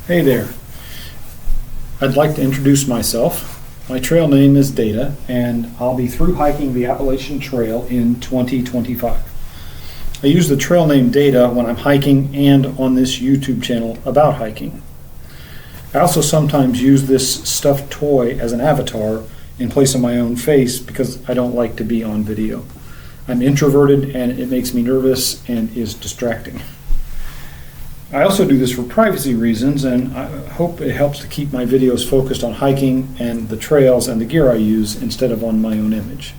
Hey there. I'd like to introduce myself. My trail name is Data, and I'll be through hiking the Appalachian Trail in 2025. I use the trail name Data when I'm hiking and on this YouTube channel about hiking. I also sometimes use this stuffed toy as an avatar in place of my own face because I don't like to be on video. I'm introverted and it makes me nervous and is distracting. I also do this for privacy reasons, and I hope it helps to keep my videos focused on hiking and the trails and the gear I use instead of on my own image.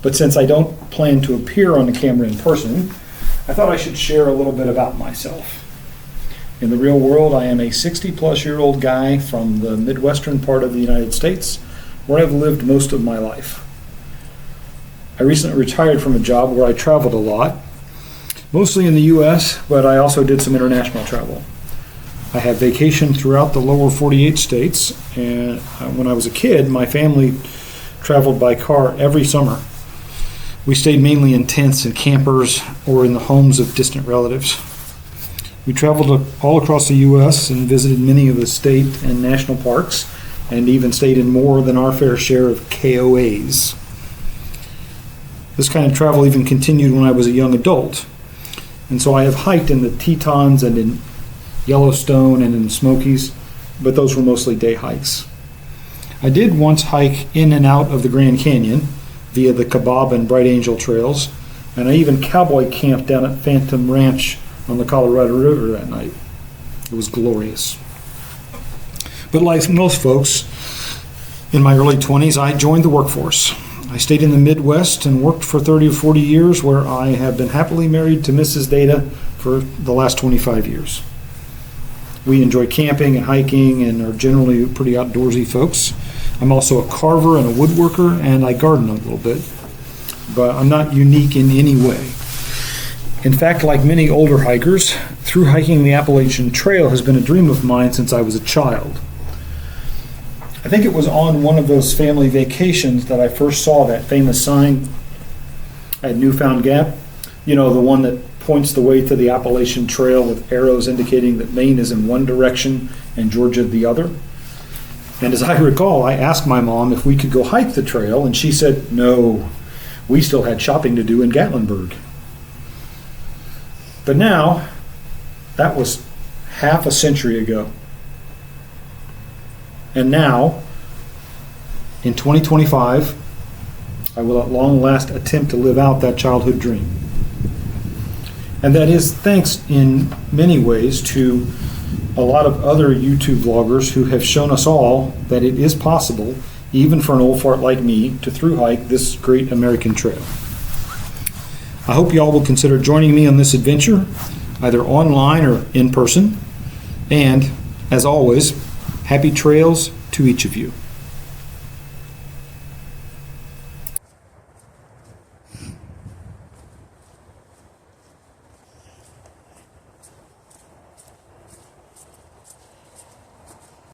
But since I don't plan to appear on the camera in person, I thought I should share a little bit about myself. In the real world, I am a 60-plus-year-old guy from the Midwestern part of the United States, where I've lived most of my life. I recently retired from a job where I traveled a lot, mostly in the U.S., but I also did some international travel. I have vacationed throughout the lower 48 states, and when I was a kid, my family traveled by car every summer. We stayed mainly in tents and campers or in the homes of distant relatives. We traveled all across the U.S. and visited many of the state and national parks, and even stayed in more than our fair share of KOAs. This kind of travel even continued when I was a young adult. And so I have hiked in the Tetons and in Yellowstone and in the Smokies, but those were mostly day hikes. I did once hike in and out of the Grand Canyon via the Kebab and Bright Angel trails, and I even cowboy camped down at Phantom Ranch on the Colorado River that night. It was glorious. But like most folks, in my early 20s, I joined the workforce. I stayed in the Midwest and worked for 30 or 40 years, where I have been happily married to Mrs. Data for the last 25 years. We enjoy camping and hiking and are generally pretty outdoorsy folks. I'm also a carver and a woodworker, and I garden a little bit, but I'm not unique in any way. In fact, like many older hikers, through hiking the Appalachian Trail has been a dream of mine since I was a child. I think it was on one of those family vacations that I first saw that famous sign at Newfound Gap. You know, the one that points the way to the Appalachian Trail with arrows indicating that Maine is in one direction and Georgia the other. And as I recall, I asked my mom if we could go hike the trail, and she said, no, we still had shopping to do in Gatlinburg. But now, that was half a century ago. And now, in 2025, I will at long last attempt to live out that childhood dream. And that is thanks in many ways to a lot of other YouTube vloggers who have shown us all that it is possible, even for an old fart like me, to through hike this great American trail. I hope you all will consider joining me on this adventure, either online or in person. And, as always, happy trails to each of you.